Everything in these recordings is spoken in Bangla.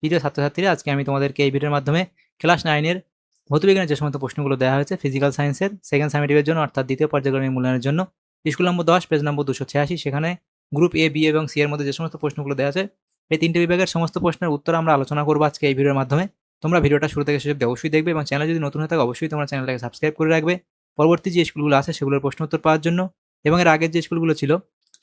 প্রিয় ছাত্রছাত্রীরা, আজকে আমি তোমাদেরকে এই ভিডিওর মাধ্যমে ক্লাস 9-এর ভৌতবিজ্ঞানের যে সমস্ত প্রশ্নগুলো দেওয়া হয়েছে ফিজিক্যাল সায়েন্সের সেকেন্ড সামেটিভের জন্য, অর্থাৎ দ্বিতীয় পর্যায়ক্রমিক মূল্যায়নের জন্য, স্কুল নম্বর 10 পেজ নম্বর 286, সেখানে গ্রুপ এ, বি এবং সি এর মধ্যে যে সমস্ত প্রশ্নগুলো দেওয়া আছে এই তিনটে বিভাগের সমস্ত প্রশ্নের উত্তর আমরা আলোচনা করবো আজকে এই ভিডিওর মাধ্যমে। তোমরা ভিডিওটা শুরু থেকে শেষ অবধি অবশ্যই দেখবে এবং চ্যানেল যদি নতুন হয়ে থাকে অবশ্যই তোমরা চ্যানেলটাকে সাবস্ক্রাইব করে রাখবে পরবর্তী যে স্কুলগুলো আছে সেগুলোর প্রশ্ন উত্তর পাওয়ার জন্য। এবং এর আগের যে স্কুলগুলো ছিল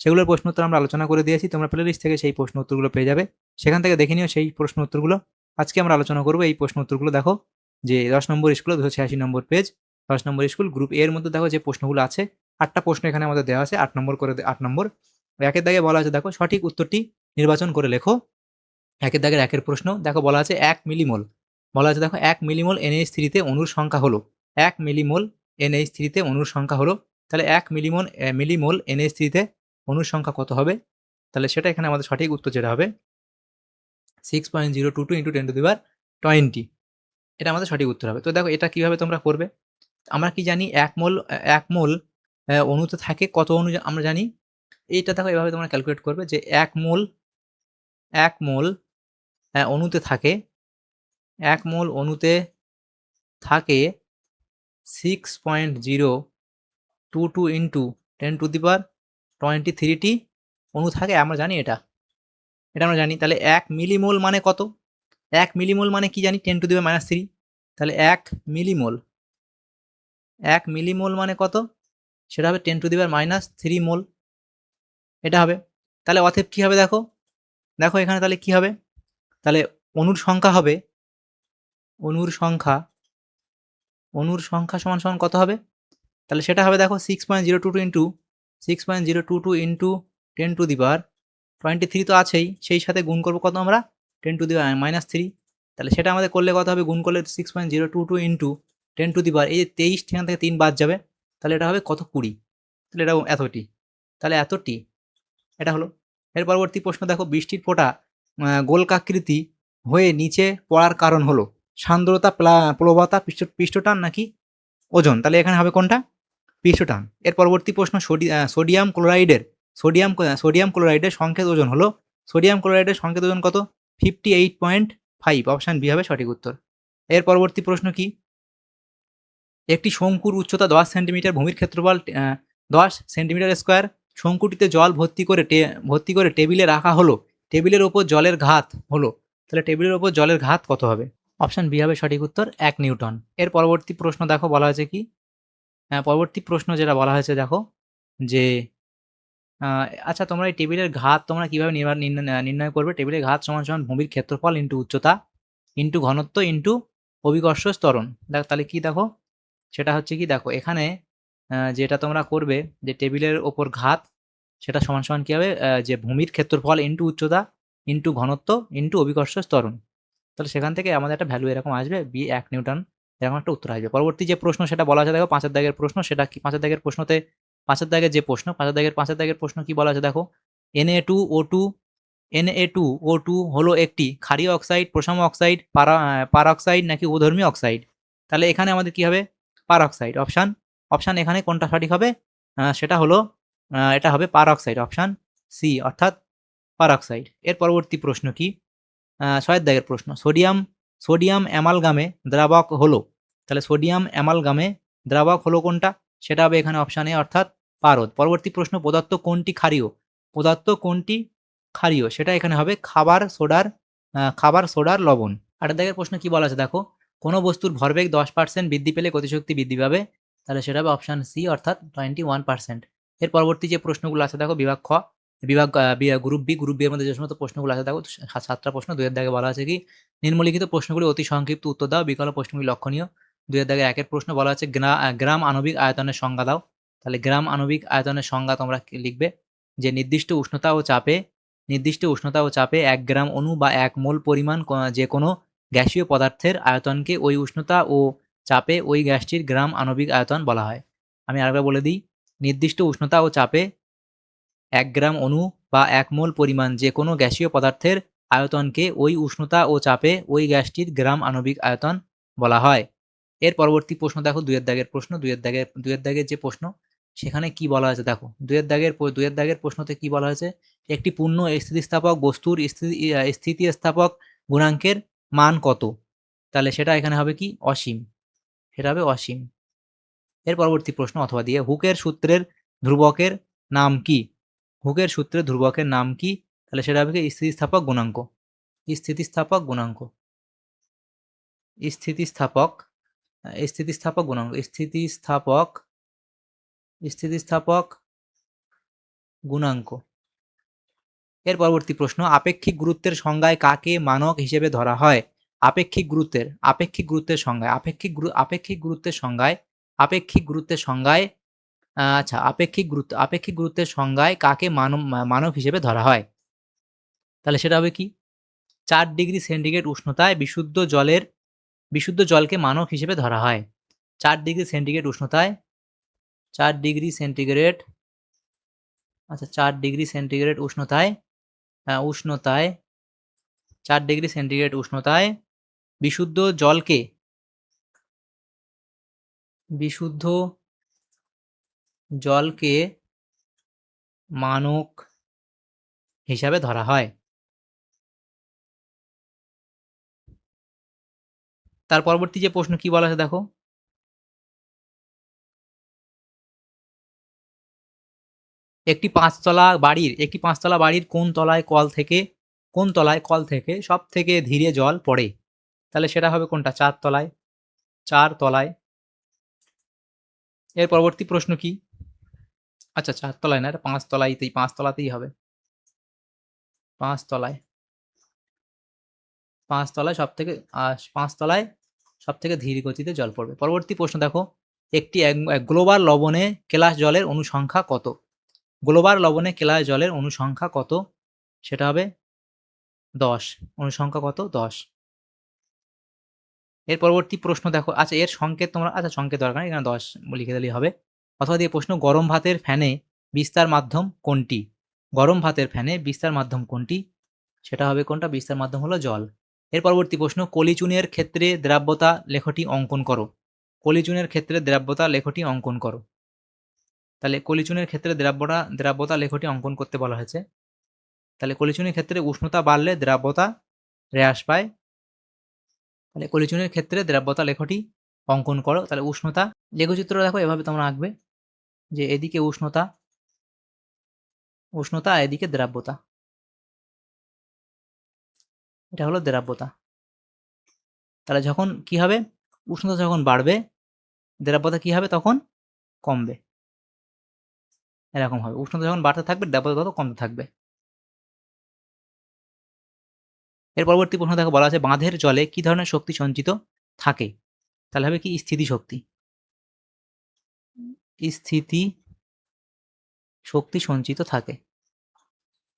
সেগুলোর প্রশ্ন উত্তর আমরা আলোচনা করে দিয়েছি, তোমরা প্লেলিস্ট থেকে সেই প্রশ্ন উত্তরগুলো পেয়ে যাবে, সেখান থেকে দেখে নিও সেই প্রশ্ন উত্তরগুলো। আজকে আমরা আলোচনা করবো এই প্রশ্ন উত্তরগুলো। দেখো যে 10 নম্বর স্কুল 286 নম্বর পেজ, 10 নম্বর স্কুল গ্রুপ এর মধ্যে দেখো যে প্রশ্নগুলো আছে 8টা প্রশ্ন এখানে আমাদের দেওয়া আছে, 8 নম্বর করে 8 নম্বর। একের দাগে বলা আছে দেখো সঠিক উত্তরটি নির্বাচন করে লেখো। একের দাগের একের প্রশ্ন দেখো বলা আছে 1 মিলিমোল, বলা আছে দেখো 1 মিলিমোল NH3 তে অণুর সংখ্যা হলো 1 মিলিমোল NH3 তে অণুর সংখ্যা হলো, তাহলে 1 মিলিমোল NH3 তে অণুর সংখ্যা কত হবে? তাহলে সেটা এখানে আমাদের সঠিক উত্তর যেটা হবে 6.022 × 10⁻20, এটা আমাদের সঠিক উত্তর হবে। তো দেখো এটা কিভাবে তোমরা করবে। আমরা কি জানি 1 মোল অণুতে থাকে কত অণু আমরা জানি। এইটা দেখো এভাবে তোমরা ক্যালকুলেট করবে যে 1 মোল অণুতে থাকে 1 মোল অণুতে থাকে 6.022 × 10⁻23 টি অণু থাকে, আমরা জানি এটা আমরা জানি। তাহলে 1 মিলিমোল মানে কত? 1 মিলিমোল মানে কি জানি 10⁻³ তাহলে 1 মিলিমোল মানে কত? সেটা হবে 10⁻³ মোল, এটা হবে। তাহলে অতএব কি হবে দেখো এখানে তাহলে কি হবে, তাহলে অণুর সংখ্যা হবে অণুর সংখ্যা সমান কত হবে? তাহলে সেটা হবে দেখো 6.022 × 10⁻23 তো আছেই, সেই সাথে গুণ করবো কত আমরা 10⁻³ তাহলে সেটা আমাদের করলে কত হবে, গুণ করলে 6.022 × 10⁻, এই যে 23 সেখান থেকে 3 বাদ যাবে, তাহলে এটা হবে কত 20, তাহলে এটা এতটি, তাহলে এতটি এটা হলো। এর পরবর্তী প্রশ্ন দেখো বৃষ্টির ফোঁটা গোলকাকৃতি হয়ে নিচে পড়ার কারণ হলো সান্দ্রতা, প্লবতা, পৃষ্ঠটান নাকি ওজন? তাহলে এখানে হবে কোনটা? পৃষ্ঠটান। এর পরবর্তী প্রশ্ন সোডিয়াম ক্লোরাইডের সংকেত ওজন হলো সোডিয়াম ক্লোরাইডের সংকেত ওজন কত? 58.5, অপশন বি হবে সঠিক উত্তর। এর পরবর্তী প্রশ্ন কি, একটি শঙ্কুর উচ্চতা 10 সেন্টিমিটার, ভূমির ক্ষেত্রফল 10 সেন্টিমিটার স্কোয়ার, শঙ্কুটিতে জল ভর্তি করে টেবিলে রাখা হলো, টেবিলের ওপর জলের ঘাত হলো, তাহলে টেবিলের ওপর জলের ঘাত কত হবে? অপশন বি হবে সঠিক উত্তর 1 নিউটন। এর পরবর্তী প্রশ্ন দেখো বলা হয়েছে কি, পরবর্তী প্রশ্ন যেটা বলা হয়েছে দেখো যে আচ্ছা তোমরা এই টেবিলের ঘাত তোমরা কিভাবে নির্ণয় করবে? টেবিলের ঘাত সমান ভূমির ক্ষেত্রফল ইন্টু উচ্চতা ইন্টু ঘনত্ব ইন্টু অভিকর্ষ ত্বরণ। দেখো তাহলে কি দেখো সেটা হচ্ছে কি, দেখো এখানে যেটা তোমরা করবে যে টেবিলের ওপর ঘাত সেটা সমান কি হবে, যে ভূমির ক্ষেত্রফল ইন্টু উচ্চতা ইন্টু ঘনত্ব ইন্টু অভিকর্ষ ত্বরণ, তাহলে সেখান থেকে আমাদের একটা ভ্যালু এরকম আসবে বি 1 নিউটন, এরকম একটা উত্তর আসবে। পরবর্তী যে প্রশ্ন সেটা বলা আছে দেখো 5 দাগের প্রশ্ন, সেটা কি 5 দাগের প্রশ্নতে 5 দাগের যে প্রশ্ন 5 দাগের প্রশ্ন কি বলা আছে দেখো, Na2O2 হলো একটি ক্ষারীয় অক্সাইড, প্রশাম অক্সাইড, পারঅক্সাইড নাকি উভধর্মী অক্সাইড? তাহলে এখানে আমাদের কি হবে, পারঅক্সাইড। অপশন এখানে কোনটা সঠিক হবে, সেটা হলো এটা হবে পারঅক্সাইড, অপশন সি অর্থাৎ পারঅক্সাইড। এর পরবর্তী প্রশ্ন কি, 6 দাগের প্রশ্ন, সোডিয়াম অ্যামালগামে দ্রাবক হলো, তাহলে সোডিয়াম অ্যামালগামে দ্রাবক হলো কোনটা, সেটা হবে এখানে অপশন এ অর্থাৎ পারদ। পরবর্তী প্রশ্ন, পদার্থ কোনটি ক্ষারীয়, সেটা এখানে হবে খাবার সোডার লবণ। 8 দাগের প্রশ্ন কি বলা আছে দেখো, কোনো বস্তুর ভরবেগ 10% বৃদ্ধি পেলে গতিশক্তি বৃদ্ধি পাবে, তাহলে সেটা হবে অপশন সি অর্থাৎ 21%। এর পরবর্তী যে প্রশ্নগুলো আছে দেখো বিভাগ খ, গ্রুপ বি এর মধ্যে যে সমস্ত প্রশ্নগুলো আছে দেখো 7টা প্রশ্ন। 2 এর দাগে বলা আছে কি, নিম্নলিখিত প্রশ্নগুলি অতি সংক্ষিপ্ত উত্তর দাও, বিকল্প প্রশ্নগুলি লক্ষণীয়। 2 এর দাগে একের প্রশ্ন বলা আছে গ্রাম আণবিক আয়তনের সংজ্ঞা দাও, তাহলে গ্রাম আণবিক আয়তনের সংজ্ঞা তোমরা লিখবে যে নির্দিষ্ট উষ্ণতা ও চাপে 1 গ্রাম অণু বা 1 মোল পরিমাণ যে কোনো গ্যাসীয় পদার্থের আয়তনকে ওই উষ্ণতা ও চাপে ওই গ্যাসটির গ্রাম আণবিক আয়তন বলা হয়। আমি আরেকবার বলে দিই, নির্দিষ্ট উষ্ণতা ও চাপে 1 গ্রাম অণু বা 1 মোল পরিমাণ যে কোনো গ্যাসীয় পদার্থের আয়তনকে ওই উষ্ণতা ও চাপে ওই গ্যাসটির গ্রাম আণবিক আয়তন বলা হয়। এর পরবর্তী প্রশ্ন দেখো 2 এর দাগের প্রশ্ন, 2 এর দাগের যে প্রশ্ন সেখানে কি বলা হয়েছে দেখো, 2 এর দাগের প্রশ্নতে কি বলা হয়েছে, একটি পূর্ণ স্থিতিস্থাপক বস্তুর স্থিতিস্থাপক গুণাঙ্কের মান কত? তাহলে সেটা এখানে হবে কি অসীম, সেটা হবে অসীম। এর পরবর্তী প্রশ্ন অথবা দিয়ে হুকের সূত্রের ধ্রুবকের নাম কি? হুকের সূত্রের ধ্রুবকের নাম কি? তাহলে সেটা হবে কি স্থিতিস্থাপক গুণাঙ্ক। স্থিতিস্থাপক গুণাঙ্ক, স্থিতিস্থাপক স্থিতিস্থাপক গুণাঙ্ক, স্থিতিস্থাপক গুণাঙ্ক। এর পরবর্তী প্রশ্ন আপেক্ষিক গুরুত্বের সংজ্ঞায় কাকে মানক হিসেবে ধরা হয়? আপেক্ষিক গুরুত্বের সংজ্ঞায় আচ্ছা আপেক্ষিক গুরুত্বের সংজ্ঞায় কাকে মানক হিসেবে ধরা হয়? তাহলে সেটা হবে কি 4 ডিগ্রি সেন্টিগ্রেড উষ্ণতায় বিশুদ্ধ জলকে মানক হিসেবে ধরা হয়। 4 ডিগ্রি সেন্টিগ্রেড উষ্ণতায় 4 ডিগ্রি সেন্টিগ্রেড আচ্ছা 4 ডিগ্রি সেন্টিগ্রেড উষ্ণতায় 4 ডিগ্রি সেন্টিগ্রেড উষ্ণতায় বিশুদ্ধ জলকে মানক হিসাবে ধরা হয়। তার পরবর্তী যে প্রশ্ন কি বলা আছে দেখো, একটি পাঁচতলা বাড়ির কোন তলায় কল থেকে সব থেকে ধীরে জল পড়ে? তাহলে সেটা হবে কোনটা? 4 তলায়। এর পরবর্তী প্রশ্ন কি? আচ্ছা 4 তলায় না, এটা 5 তলাতেই হবে। 5 তলায় 5 তলায় সব থেকে ধীর গতিতে জল পড়বে। পরবর্তী প্রশ্ন দেখো, একটি গ্লোবাল লবণে কেলাস জলের অনুসংখ্যা কত? গ্লোবাল লবণে কেলাস জলের অনুসংখ্যা কত? সেটা হবে 10। অনুসংখ্যা কত? 10। এর পরবর্তী প্রশ্ন দেখো, আচ্ছা এর সংকেত তোমরা সংকেত দরকার নেই, এখানে 10 লিখে দিলেই হবে। অথবা দিয়ে প্রশ্ন গরম ভাতের ফ্যানে বিস্তার মাধ্যম কোনটি? গরম ভাতের ফ্যানে বিস্তার মাধ্যম কোনটি? সেটা হবে কোনটা? বিস্তার মাধ্যম হলো জল। এর পরবর্তী প্রশ্ন কলিচুনের ক্ষেত্রে দ্রাব্যতা লেখটি অঙ্কন করো। কলিচুনের ক্ষেত্রে দ্রাব্যতা লেখটি অঙ্কন করো। তাহলে কলিচুনের ক্ষেত্রে দ্রাব্যতা লেখটি অঙ্কন করতে বলা হয়েছে। তাহলে কলিচুনের ক্ষেত্রে উষ্ণতা বাড়লে দ্রাব্যতা হ্রাস পায়। তাহলে কলিচুনের ক্ষেত্রে দ্রাব্যতা লেখটি অঙ্কন করো। তাহলে উষ্ণতা লেখচিত্র দেখো এভাবে তোমরা আঁকবে যে এদিকে উষ্ণতা আর এদিকে দ্রাব্যতা, এটা হলো দ্রাব্যতা। তাহলে যখন কি হবে? উষ্ণতা যখন বাড়বে দ্রাব্যতা কি হবে? তখন কমবে। এরকম হবে, উষ্ণতা যখন বাড়তে থাকবে দ্রাব্যতা তত কমতে থাকবে। এর পরবর্তী প্রশ্ন দেখো বলা আছে বাঁধের জলে কি ধরনের শক্তি সঞ্চিত থাকে? তাহলে হবে কি স্থিতি শক্তি সঞ্চিত থাকে,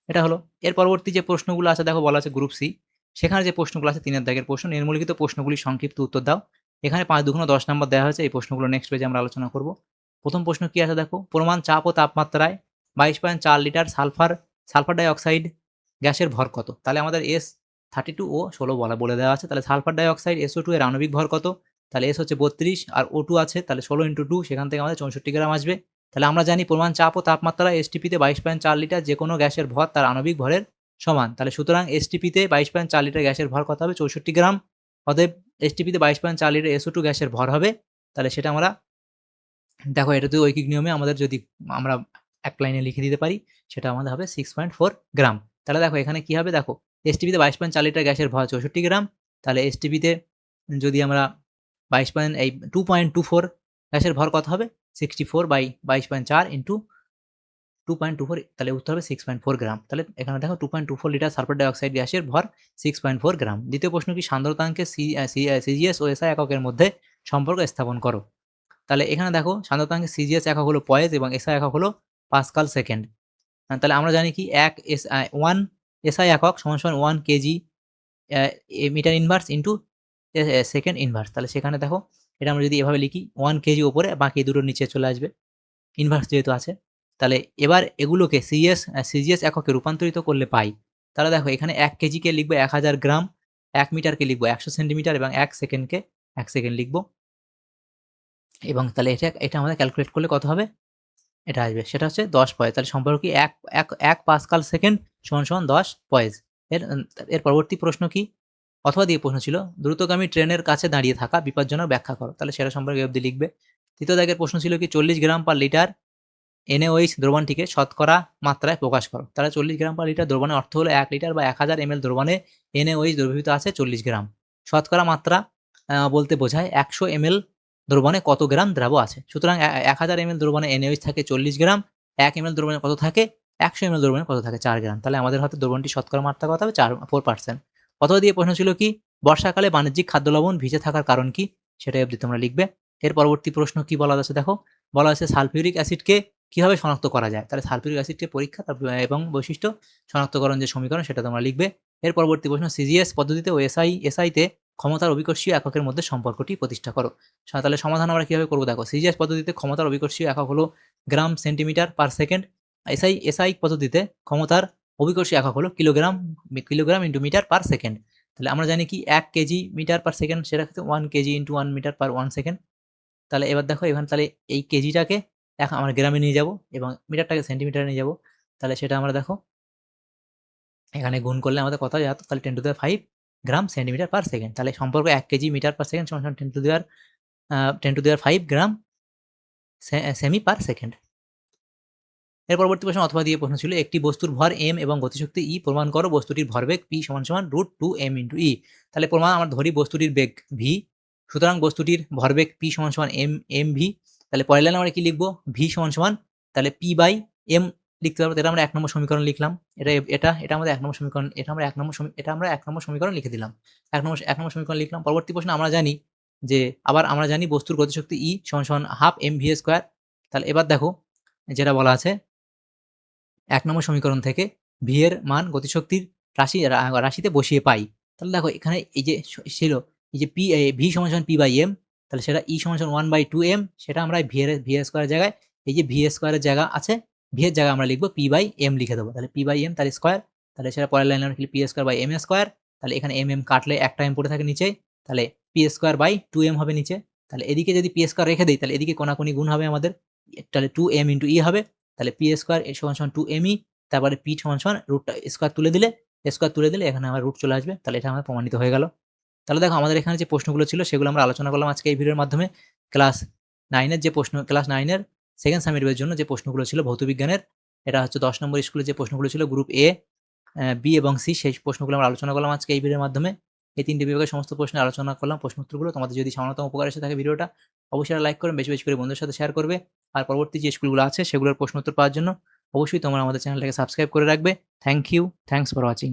এটা হলো। এর পরবর্তী যে প্রশ্নগুলো আছে দেখো বলা আছে গ্রুপ সি, সেখানে যে প্রশ্নগুলো আছে 3 দাগের প্রশ্ন, নিম্নলিখিত প্রশ্নগুলি সংক্ষিপ্ত উত্তর দাও। এখানে 5 2 10 নম্বর দেওয়া হয়েছে। এই প্রশ্নগুলো নেক্সট পেজে আমরা আলোচনা করব। প্রথম প্রশ্ন কি আছে দেখো, প্রমাণ চাপ ও তাপমাত্রায় 22.4 লিটার সালফার ডাই অক্সাইড গ্যাসের ভর কত? তাহলে আমাদের S32 ও 16 বলে দেওয়া আছে। তাহলে সালফার ডাই অক্সাইড SO2 এর আণবিক ভর কত? তাহলে S হচ্ছে 32 আর O2 আছে, তাহলে 16 × 2, সেখান থেকে আমাদের 64 গ্রাম আসবে। তাহলে আমরা জানি প্রমাণ চাপ ও তাপমাত্রা এসটিপিতে 22.4 লিটার যে কোনো গ্যাসের ভর তার আণবিক ভরের সমান। তাহলে সুতরাং এসটিপিতে 22.4 লিটার গ্যাসের ভর কত হবে? 64 গ্রাম। অতএব এসটিপিতে 22.4 লিটার SO2 গ্যাসের ভর হবে। তাহলে সেটা আমরা দেখো, এটা তো ঐকিক নিয়মে আমাদের যদি আমরা এক লাইনে লিখে দিতে পারি, সেটা আমাদের হবে 6.4 গ্রাম। তাহলে দেখো এখানে কি হবে, দেখো এসটিপিতে 22.4 লিটার গ্যাসের ভর 64 গ্রাম। তাহলে এসটিপিতে যদি আমরা 2.24 গ্যাসের ভর কত হবে? 64/22.4 ইন্টু 2.24, তাহলে উত্তর হবে 6.4 গ্রাম। তাহলে এখানে দেখো 2.24 লিটার সালফার ডাইঅক্সাইড গ্যাসের ভর 6.4 গ্রাম। দ্বিতীয় প্রশ্ন কি সান্দ্রতাঙ্কে সিজিএস ও এসআই এককের মধ্যে সম্পর্ক স্থাপন করো। তাহলে এখানে দেখো সান্দ্রতাঙ্কে সিজিএস একক হলো পয়েজ এবং এসআই একক হলো পাস্কাল সেকেন্ড। তাহলে আমরা জানি কি 1 এসআই একক সমান 1 kg metre inverse into second inverse. তাহলে সেখানে দেখো এটা আমরা যদি এভাবে লিখি 1 কেজি ওপরে, বাকি দুটোর নিচে চলে আসবে ইনভার্স যেহেতু আছে। তাহলে এবার এগুলোকে সিজিএস এককে রূপান্তরিত করলে পাই। তাহলে দেখো এখানে 1 কেজিকে লিখবো 1000 গ্রাম, 1 মিটারকে লিখবো 100 সেন্টিমিটার এবং 1 সেকেন্ডকে 1 সেকেন্ড লিখবো। এবং তাহলে এটা আমাদের ক্যালকুলেট করলে কত হবে? এটা আসবে, সেটা হচ্ছে 10 পয়েজ। তাহলে সম্পর্ক কি 1 পাস্কাল সেকেন্ড সমান 10 পয়েজ। এর পরবর্তী প্রশ্ন কি? অথবা দিয়ে প্রশ্ন ছিল দ্রুতগামী ট্রেনের কাছে দাঁড়িয়ে থাকা বিপজ্জনক ব্যাখ্যা করো, তাহলে সেটা সম্পর্কে এই অবধি লিখবে। তৃতীয় দাগের প্রশ্ন ছিল কি 40 গ্রাম পার লিটার NaOH দ্রবণটিকে শতকরা মাত্রায় প্রকাশ করো, তাহলে 40 গ্রাম পার লিটার দ্রবণের অর্থ হলো 1 লিটার বা 1000 ml দ্রবণে NaOH দ্রবীভূত আছে 40 গ্রাম। শতকরা মাত্রা বলতে বোঝায় 100 ml দ্রবণে কত গ্রাম দ্রাব্য আছে। সুতরাং 1000 ml দ্রবণে NaOH থাকে 40 গ্রাম, 1 ml দ্রবণে কত থাকে, 100 ml দ্রবণে কত থাকে, 4 গ্রাম। তাহলে আমাদের হাতে দ্রবণটি শতকরা মাত্রা কত হবে, 4%। অথবা দিয়ে প্রশ্ন ছিল কি বর্ষাকালে বাণিজ্যিক খাদ্য লবণ ভিজে থাকার কারণ কি, সেটাই অবধি তোমরা লিখবে। এর পরবর্তী প্রশ্ন কি বলা আছে দেখো, বলা আছে সালফিউরিক অ্যাসিডকে কিভাবে শনাক্ত করা যায়, তাহলে সালফিউরিক অ্যাসিডকে পরীক্ষা এবং বৈশিষ্ট্য শনাক্তকরণ যে সমীকরণ সেটা তোমরা লিখবে। এর পরবর্তী প্রশ্ন সিজিএস পদ্ধতিতে ও এসআইতে ক্ষমতার অভিকর্ষীয় এককের মধ্যে সম্পর্কটি প্রতিষ্ঠা করো। তাহলে সমাধান আমরা কিভাবে করবো দেখো, সিজিএস পদ্ধতিতে ক্ষমতার অভিকর্ষীয় একক হলো gram centimetre per second, SI পদ্ধতিতে ক্ষমতার অভিকর্ষীয় একক হলো kilogram into metre per second. তাহলে আমরা জানি কি 1 কেজি মিটার পার সেকেন্ড, সেটা ক্ষেত্রে 1 kg into 1 metre per 1 second. তাহলে এবার দেখো এখানে তাহলে এই কেজিটাকে এখন আমরা গ্রামে নিয়ে যাব এবং মিটারটাকে সেন্টিমিটারে নিয়ে যাব। তাহলে সেটা আমরা দেখো এখানে গুণ করলে আমাদের কত হয়, তাহলে 10 to the power 5 gram centimetre per second. তাহলে সম্পর্ক 1 কেজি মিটার পার সেকেন্ড সমান 10 to the power 5 gram semi per second. এর পরবর্তী প্রশ্ন অথবা দিয়ে প্রশ্ন ছিল একটি বস্তুর ভর m এবং গতিশক্তি e প্রমাণ করো বস্তুটির ভরবেগ p সমান √2m × e। তাহলে প্রমাণ আমরা ধরি বস্তুটির বেগ v, সুতরাং বস্তুটির ভরবেগ p সমান mv। তাহলে পরের লাইনে আমরা কি লিখবো, v সমান তাহলে p/m লিখতে পারবো। এটা আমরা 1 নম্বর সমীকরণ লিখলাম। এটা আমাদের 1 নম্বর সমীকরণ, এটা আমরা 1 নম্বর সমীকরণ লিখে দিলাম। 1 নম্বর সমীকরণ লিখলাম। পরবর্তী প্রশ্ন আমরা জানি যে আমরা জানি বস্তুর গতিশক্তি e সমান ½ mv²। তাহলে এবার দেখো যেটা বলা আছে 1 নম্বর সমীকরণ থেকে v এর মান গতিশক্তির রাশিতে বসিয়ে পাই। তাহলে দেখো এখানে এই যে ছিল এই যে v সমান p/m, তাহলে সেটা e সমান 1/2m, সেটা আমরা v এর স্কয়ারের জায়গায় এই যে v স্কয়ারের জায়গা আছে, v এর জায়গায় আমরা লিখব p/m লিখে দেবো। তাহলে p/m তার স্কয়ার, তাহলে সেটা পরের লাইনে আমরা লিখি p²/m²। তাহলে এখানে m কাটলে একটা m পড়ে থাকে নিচে, তাহলে p²/2m হবে নিচে। তাহলে এদিকে যদি p² রেখে দেই তাহলে এদিকে কোনাকুনি গুণ হবে আমাদের, তাহলে 2m × e হবে। তাহলে p² সমান 2me, তারপরে p সমান রুটটা স্কয়ার তুলে দিলে এখানে আমার রুট চলে আসবে। তাহলে এটা আমার প্রমাণিত হয়ে গেল। তাহলে দেখো আমাদের এখানে যে প্রশ্নগুলো ছিল সেগুলো আমরা আলোচনা করলাম আজকে এই ভিডিওর মাধ্যমে। ক্লাস 9 এর ক্লাস 9 এর সেকেন্ড সামেটিভের জন্য যে প্রশ্নগুলো ছিল ভৌতবিজ্ঞানের, এটা হচ্ছে 10 নম্বর স্কুলে যে প্রশ্নগুলো ছিল গ্রুপ এ, বি এবং সি, সেই প্রশ্নগুলো আমরা আলোচনা করলাম আজকে এই ভিডিওর মাধ্যমে। এই 3টি বিভাগের সমস্ত প্রশ্নে আলোচনা করলাম প্রশ্ন উত্তরগুলো। তোমাদের যদি সামান্যতম উপকার এসে থাকে ভিডিওটা অবশ্যই লাইক করবে, বেশি বেশি করে বন্ধুদের সাথে শেয়ার করবে। আর পরবর্তী যে স্কুলগুলো আছে সেগুলোর প্রশ্ন উত্তর পাওয়ার জন্য অবশ্যই তোমরা আমাদের চ্যানেলটাকে সাবস্ক্রাইব করে রাখবে। Thank you, thanks for watching.